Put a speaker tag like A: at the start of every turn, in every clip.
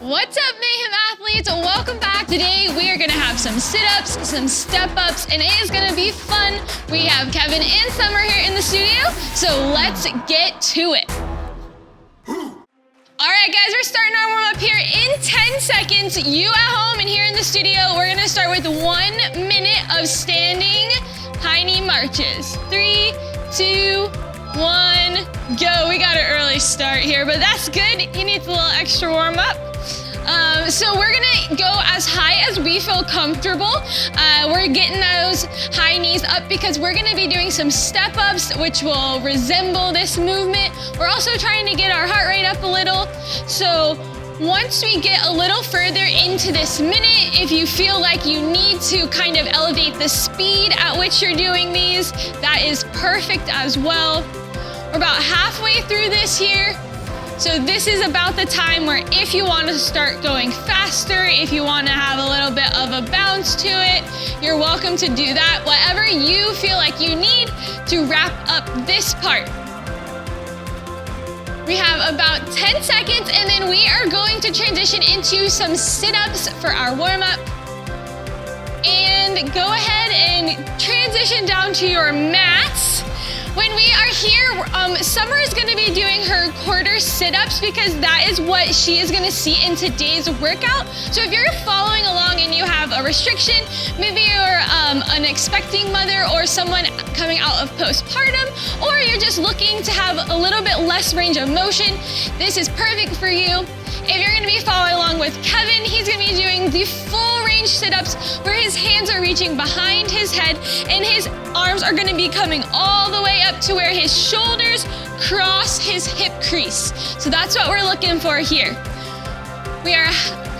A: What's up, Mayhem Athletes? Welcome back. Today we are gonna have some sit-ups, some step-ups, and it is gonna be fun. We have Kevin and Summer here in the studio, so let's get to it. All right, guys, we're starting our warm-up here in 10 seconds. You at home and here in the studio, we're gonna start with 1 minute of standing high knee marches. 3, 2, 1, go. We got an early start here, but that's good. You need a little extra warm-up. So we're gonna go as high as we feel comfortable. We're getting those high knees up because we're gonna be doing some step-ups, which will resemble this movement. We're also trying to get our heart rate up a little. So once we get a little further into this minute, if you feel like you need to kind of elevate the speed at which you're doing these, that is perfect as well. We're about halfway through this here. So this is about the time where if you want to start going faster, if you want to have a little bit of a bounce to it, you're welcome to do that. Whatever you feel like you need to wrap up this part. We have about 10 seconds and then we are going to transition into some sit-ups for our warm-up. And go ahead and transition down to your mats. When we are here, Summer is gonna be doing her quarter sit-ups because that is what she is gonna see in today's workout. So if you're following along and you have a restriction, maybe you're an expecting mother or someone coming out of postpartum, or you're just looking to have a little bit less range of motion, this is perfect for you. If you're gonna be following along with Kevin, he's gonna be doing the full range sit-ups where his hands are reaching behind his head and his arms are gonna be coming all the way up to where his shoulders cross his hip crease. So that's what we're looking for here. We are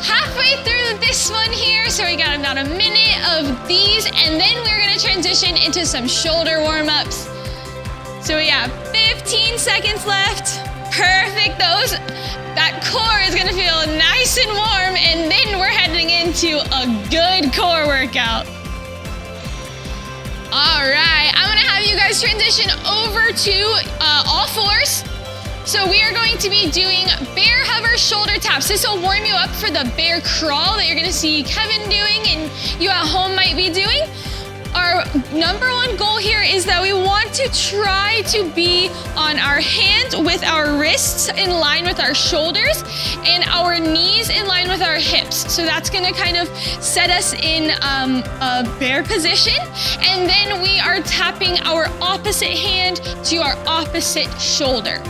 A: halfway through this one here, so we got about a minute of these, and then we're gonna transition into some shoulder warm-ups. So we have 15 seconds left. Perfect. That core is gonna feel nice and warm, and then we're heading into a good core workout. All right, I'm gonna have you guys transition over to all fours. So we are going to be doing bear hover shoulder taps. This will warm you up for the bear crawl that you're gonna see Kevin doing and you at home might be doing. Our number one goal here is that we want to try to be on our hands with our wrists in line with our shoulders and our knees in line with our hips. So that's gonna kind of set us in a bear position. And then we are tapping our opposite hand to our opposite shoulder.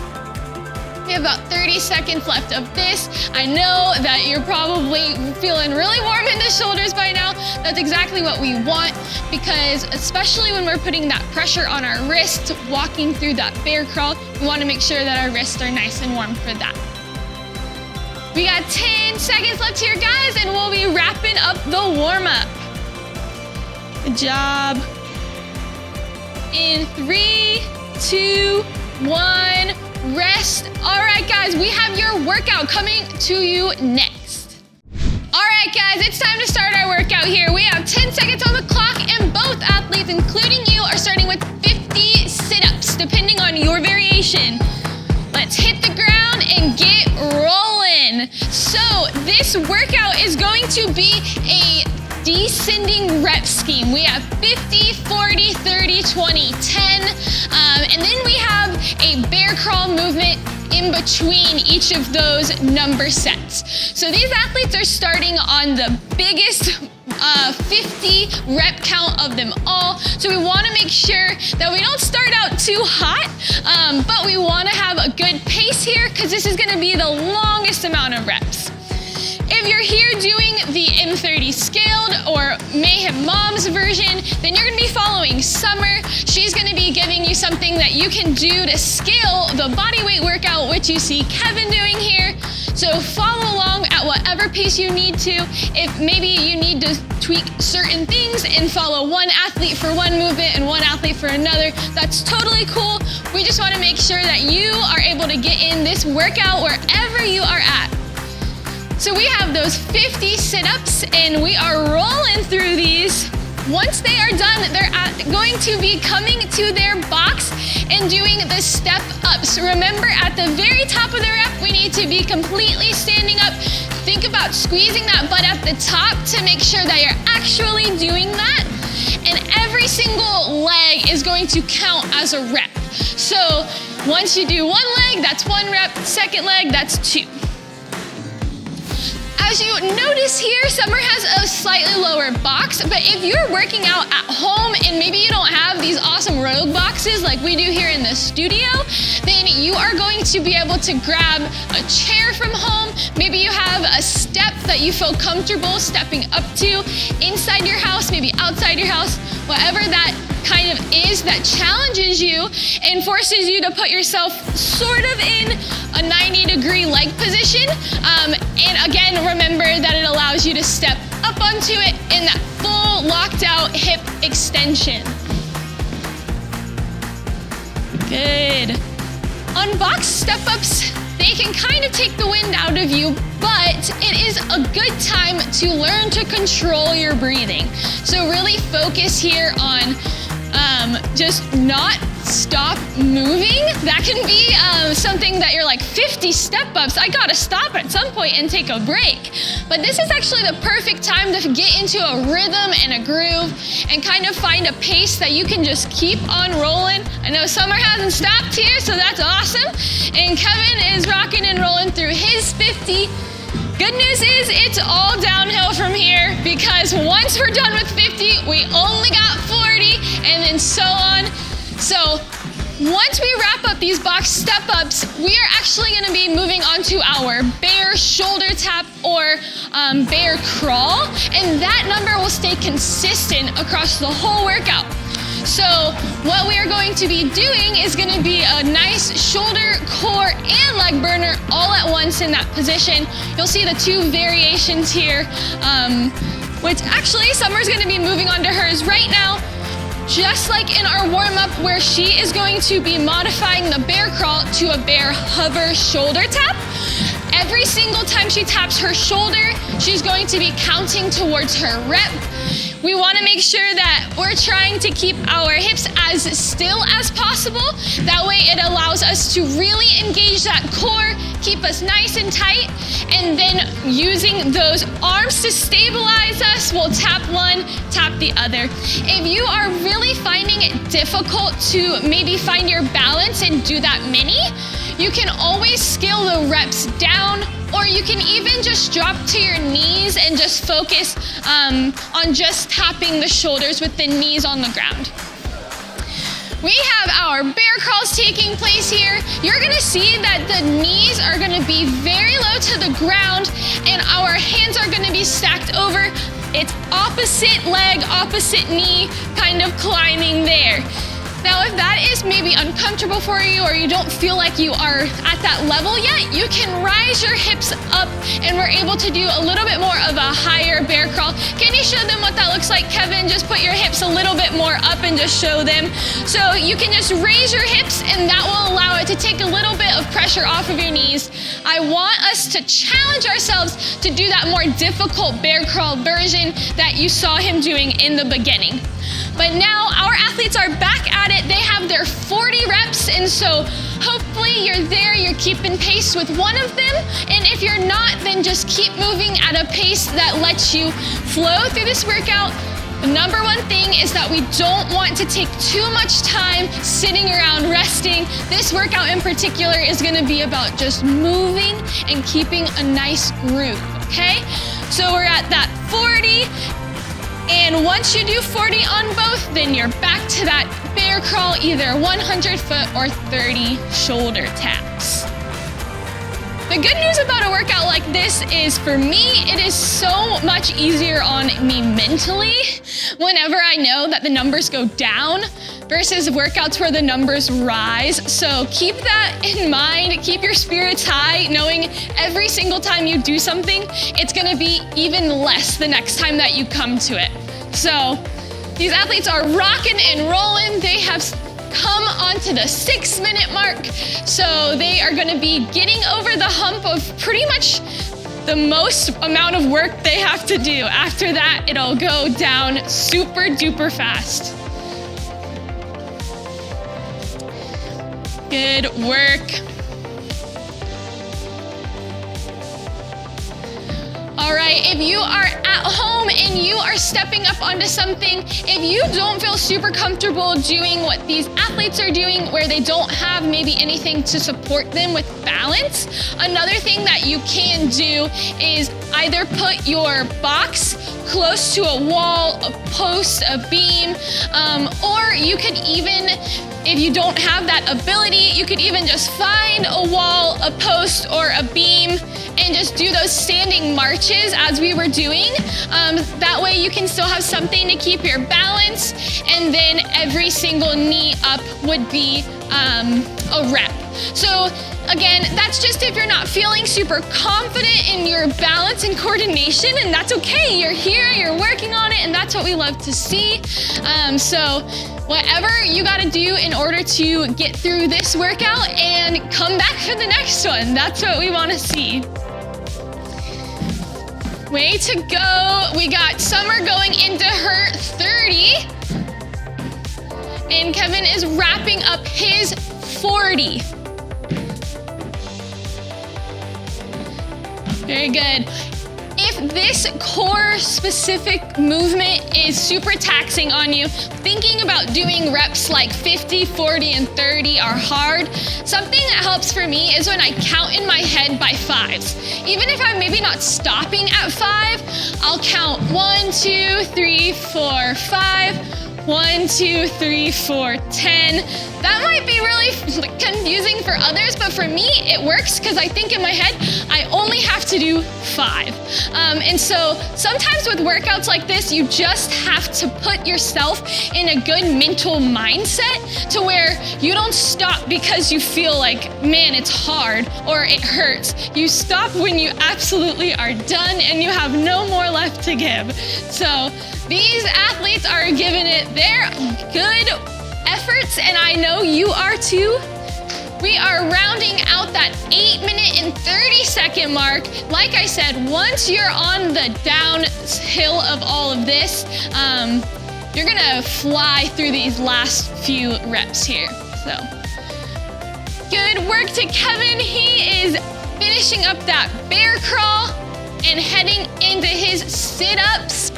A: We have about 30 seconds left of this. I know that you're probably feeling really warm in the shoulders by now. That's exactly what we want because especially when we're putting that pressure on our wrists, walking through that bear crawl, we want to make sure that our wrists are nice and warm for that. We got 10 seconds left here, guys, and we'll be wrapping up the warm-up. Good job. In 3, 2, 1. Rest. All right, guys, we have your workout coming to you next. All right, guys, it's time to start our workout here. We have 10 seconds on the clock, and both athletes, including you, are starting with 50 sit-ups, depending on your variation. Let's hit the ground and get rolling. So this workout is going to be a descending rep scheme. We have 50, 40, 30, 20, 10, and then we have a bear crawl movement in between each of those number sets. So these athletes are starting on the biggest 50 rep count of them all. So we want to make sure that we don't start out too hot, but we want to have a good pace here because this is going to be the longest amount of reps. If you're here doing the M30 scaled or Mayhem Mom's version, then you're gonna be following Summer. She's gonna be giving you something that you can do to scale the body weight workout, which you see Kevin doing here. So follow along at whatever pace you need to. If maybe you need to tweak certain things and follow one athlete for one movement and one athlete for another, that's totally cool. We just wanna make sure that you are able to get in this workout wherever you are at. So we have those 50 sit-ups and we are rolling through these. Once they are done, they're going to be coming to their box and doing the step ups. Remember, at the very top of the rep, we need to be completely standing up. Think about squeezing that butt at the top to make sure that you're actually doing that. And every single leg is going to count as a rep. So once you do one leg, that's one rep. Second leg, that's two. As you notice here, Summer has a slightly lower box, but if you're working out at home and maybe you don't have these awesome rogue boxes like we do here in the studio, then you are going to be able to grab a chair from home. Maybe you have a step that you feel comfortable stepping up to inside your house, maybe outside your house, whatever that kind of is that challenges you and forces you to put yourself sort of in a 90-degree leg position. And again, remember that it allows you to step up onto it in that full locked out hip extension. Good. On box step-ups, they can kind of take the wind out of you, but it is a good time to learn to control your breathing. So really focus here on just not stop moving. That can be something that you're like, 50 step-ups, I gotta stop at some point and take a break. But this is actually the perfect time to get into a rhythm and a groove and kind of find a pace that you can just keep on rolling. I know Summer hasn't stopped here, so that's awesome. And Kevin is rocking and rolling through his 50. Good news is it's all downhill from here, because once we're done with 50, we only got 40, and then so on. So once we wrap up these box step-ups, we are actually gonna be moving on to our bear shoulder tap or bear crawl, and that number will stay consistent across the whole workout. So what we are going to be doing is gonna be a nice shoulder, core, and leg burner all at once in that position. You'll see the two variations here, which actually Summer's gonna be moving on to hers right now. Just like in our warm-up where she is going to be modifying the bear crawl to a bear hover shoulder tap. Every single time she taps her shoulder, she's going to be counting towards her rep. We want to make sure that we're trying to keep our hips as still as possible. That way it allows us to really engage that core, keep us nice and tight, and then using those arms to stabilize us, we'll tap one, tap the other. If you are really finding it difficult to maybe find your balance and do that many, you can always scale the reps down, or you can even just drop to your knees and just focus on just tapping the shoulders with the knees on the ground. We have our bear crawls taking place here. You're gonna see that the knees are gonna be very low to the ground and our hands are gonna be stacked over. It's opposite leg, opposite knee, kind of climbing there. Now, if that is maybe uncomfortable for you or you don't feel like you are at that level yet, you can rise your hips up and we're able to do a little bit more of a higher bear crawl. Can you show them what that looks like, Kevin? Just put your hips a little bit more up and just show them. So you can just raise your hips and that will allow it to take a little bit of pressure off of your knees. I want us to challenge ourselves to do that more difficult bear crawl version that you saw him doing in the beginning. But now our athletes are back at it. They have their 40 reps, and so hopefully you're there, you're keeping pace with one of them. And if you're not, then just keep moving at a pace that lets you flow through this workout. The number one thing is that we don't want to take too much time sitting around resting. This workout in particular is gonna be about just moving and keeping a nice groove, okay? So we're at that 40. And once you do 40 on both, then you're back to that bear crawl, either 100 foot or 30 shoulder taps. The good news about a workout like this is, for me, it is so much easier on me mentally whenever I know that the numbers go down versus workouts where the numbers rise. So keep that in mind, keep your spirits high, knowing every single time you do something, it's gonna be even less the next time that you come to it. So these athletes are rocking and rolling. They have come onto the 6-minute mark. So they are gonna be getting over the hump of pretty much the most amount of work they have to do. After that, it'll go down super duper fast. Good work. All right, if you are at home and you are stepping up onto something, if you don't feel super comfortable doing what these athletes are doing, where they don't have maybe anything to support them with balance, another thing that you can do is either put your box close to a wall, a post, a beam, or you could even, if you don't have that ability, you could even just find a wall, a post, or a beam and just do those standing marches as we were doing. That way you can still have something to keep your balance, and then every single knee up would be a rep. So again, that's just if you're not feeling super confident in your balance and coordination, and that's okay. You're here, you're working on it, and that's what we love to see. So whatever you gotta do in order to get through this workout and come back for the next one. That's what we wanna see. Way to go. We got Summer going into her 30. And Kevin is wrapping up his 40. Very good. If this core specific movement is super taxing on you, thinking about doing reps like 50, 40, and 30 are hard. Something that helps for me is when I count in my head by fives. Even if I'm maybe not stopping at 5, I'll count 1, 2, 3, 4, 5. 1, 2, 3, 4, 10. That might be really confusing for others, but for me, it works because I think in my head, I only have to do 5. And so sometimes with workouts like this, you just have to put yourself in a good mental mindset to where you don't stop because you feel like, man, it's hard or it hurts. You stop when you absolutely are done and you have no more left to give. So these athletes are giving it their good efforts, and I know you are too. We are rounding out that 8-minute and 30-second mark. Like I said, once you're on the downhill of all of this, you're gonna fly through these last few reps here. So, good work to Kevin. He is finishing up that bear crawl and heading into his sit-ups.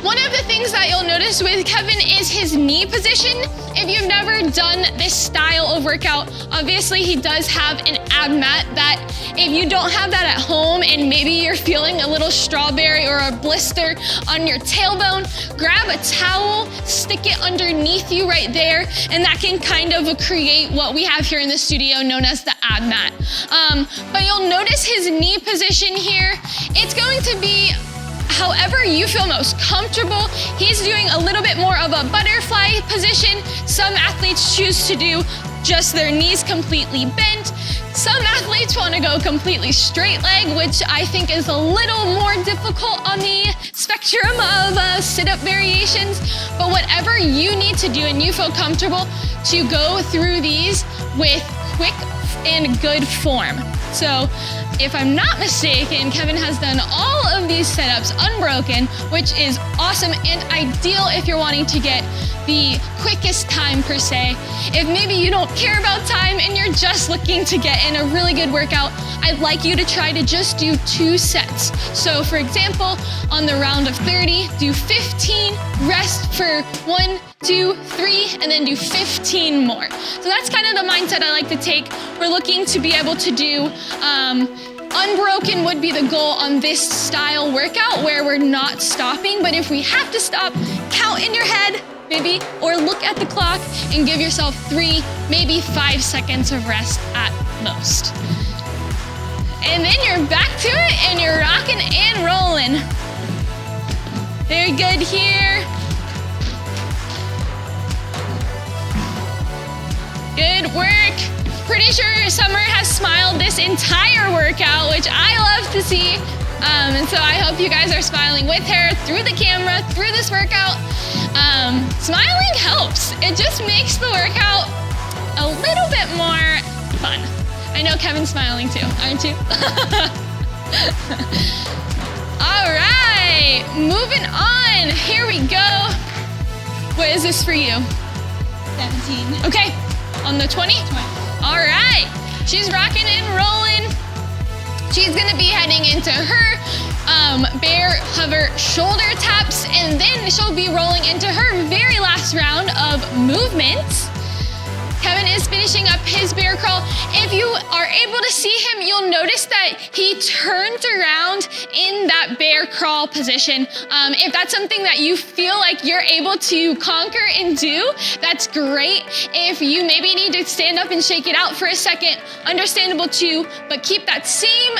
A: One of the things that you'll notice with Kevin is his knee position. If you've never done this style of workout, obviously he does have an ab mat that if you don't have that at home and maybe you're feeling a little strawberry or a blister on your tailbone, grab a towel, stick it underneath you right there, and that can kind of create what we have here in the studio known as the ab mat. But you'll notice his knee position here. It's going to be however you feel most comfortable. He's doing a little bit more of a butterfly position. Some athletes choose to do just their knees completely bent. Some athletes want to go completely straight leg, which I think is a little more difficult on the spectrum of sit-up variations. But whatever you need to do and you feel comfortable to go through these with quick and good form. So if I'm not mistaken, Kevin has done all of these setups unbroken, which is awesome and ideal if you're wanting to get the quickest time per se. If maybe you don't care about time and you're just looking to get in a really good workout, I'd like you to try to just do 2 sets. So for example, on the round of 30, do 15, rest for 1, 2, 3, and then do 15 more. So that's kind of the mindset I like to take. We're looking to be able to do unbroken would be the goal on this style workout where we're not stopping, but if we have to stop, count in your head, maybe, or look at the clock and give yourself 3, maybe 5 seconds of rest at most. And then you're back to it and you're rocking and rolling. Very good here. Good work. Pretty sure Summer has smiled this entire workout, which I love to see. And so I hope you guys are smiling with her through the camera, through this workout. Smiling helps. It just makes the workout a little bit more fun. I know Kevin's smiling too, aren't you? All right, moving on. Here we go. What is this for you?
B: 17.
A: Okay, on the 20?
B: 20.
A: All right, she's rocking and rolling. She's gonna be heading into her bear hover shoulder taps, and then she'll be rolling into her very last round of movements. Kevin is finishing up his bear crawl. If you are able to see him, you'll notice that he turns around in that bear crawl position. If that's something that you feel like you're able to conquer and do, that's great. If you maybe need to stand up and shake it out for a second, understandable too, but keep that same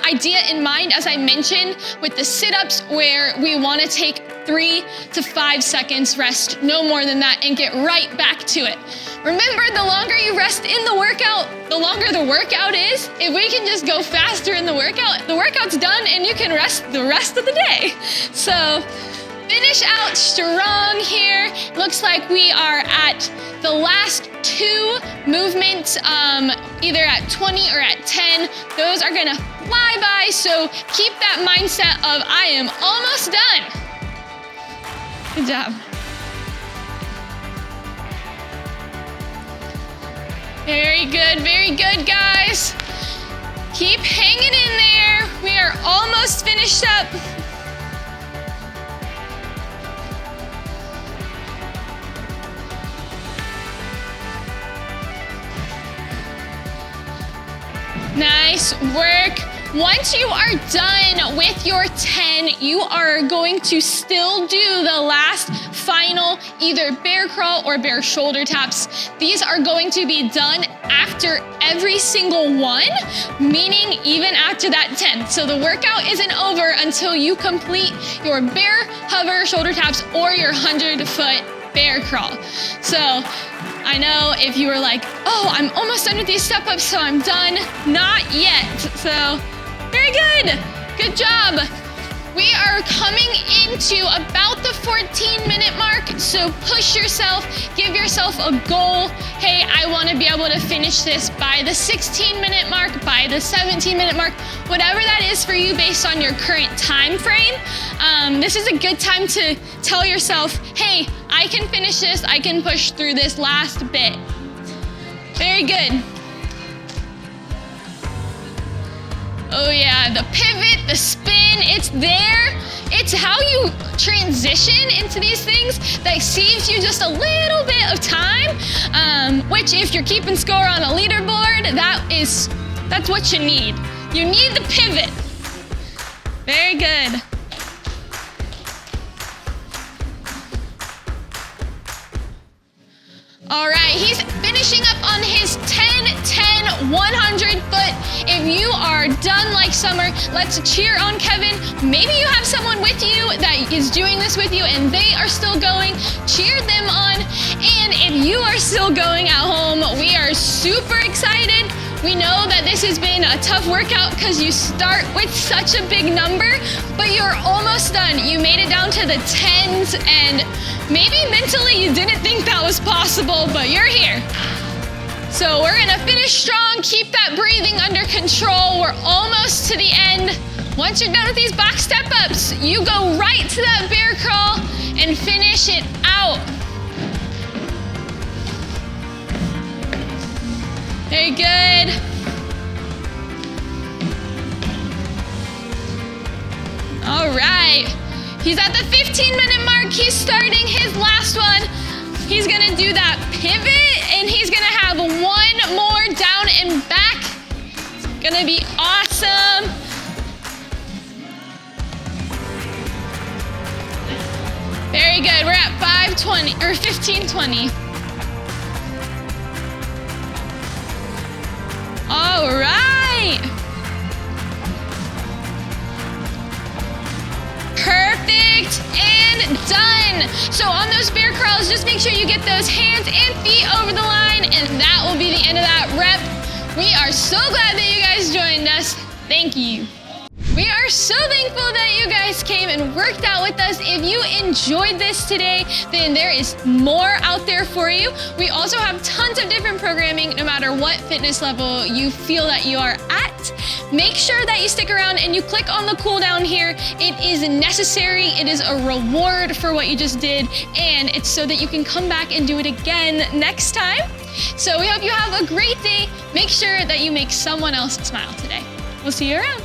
A: idea in mind as I mentioned with the sit-ups, where we want to take 3 to 5 seconds rest, no more than that, and get right back to it. Remember, the longer you rest in the workout, the longer the workout is. If we can just go faster in the workout's done and you can rest the rest of the day. So finish out strong here. Looks like we are at the last 2 movements, either at 20 or at 10. Those are gonna fly by, so keep that mindset of I am almost done. Good job. Very good, guys. Keep hanging in there. We are almost finished up. Nice work. Once you are done with your 10, you are going to still do the last final either bear crawl or bear shoulder taps. These are going to be done after every single one, meaning even after that 10. So the workout isn't over until you complete your bear hover shoulder taps or your 100-foot bear crawl. So I know if you were like, oh, I'm almost done with these step-ups, so I'm done. Not yet. So very good. Good job. We are coming into about the 14-minute mark, so push yourself, give yourself a goal. Hey, I want to be able to finish this by the 16-minute mark, by the 17-minute mark, whatever that is for you based on your current time frame. This is a good time to tell yourself, hey, I can finish this, I can push through this last bit. Very good. Oh yeah, the pivot, the spin, it's there. It's how you transition into these things that saves you just a little bit of time, which if you're keeping score on a leaderboard, that's what you need. You need the pivot. Very good. All right, he's finishing up on his 10, 10, 100 foot. If you are done like Summer, let's cheer on Kevin. Maybe you have someone with you that is doing this with you and they are still going. Cheer them on. And if you are still going at home, we are super excited. We know that this has been a tough workout because you start with such a big number, but you're almost done. You made it down to the 10s, and maybe mentally you didn't think that was possible, but you're here. So we're gonna finish strong, keep that breathing under control. We're almost to the end. Once you're done with these box step-ups, you go right to that bear crawl and finish it out. Very good. All right. He's at the 15-minute mark. He's starting his last one. He's gonna do that pivot, and he's gonna have one more down and back. It's gonna be awesome. Very good. We're at 5:20 or 15:20. All right. Perfect and done. So on those bear crawls, just make sure you get those hands and feet over the line, and that will be the end of that rep. We are so glad that you guys joined us. Thank you. We are so thankful that you guys came and worked out with us. If you enjoyed this today, then there is more out there for you. We also have tons of different programming, no matter what fitness level you feel that you are at. Make sure that you stick around and you click on the cooldown here. It is necessary. It is a reward for what you just did, and it's so that you can come back and do it again next time. So we hope you have a great day. Make sure that you make someone else smile today. We'll see you around.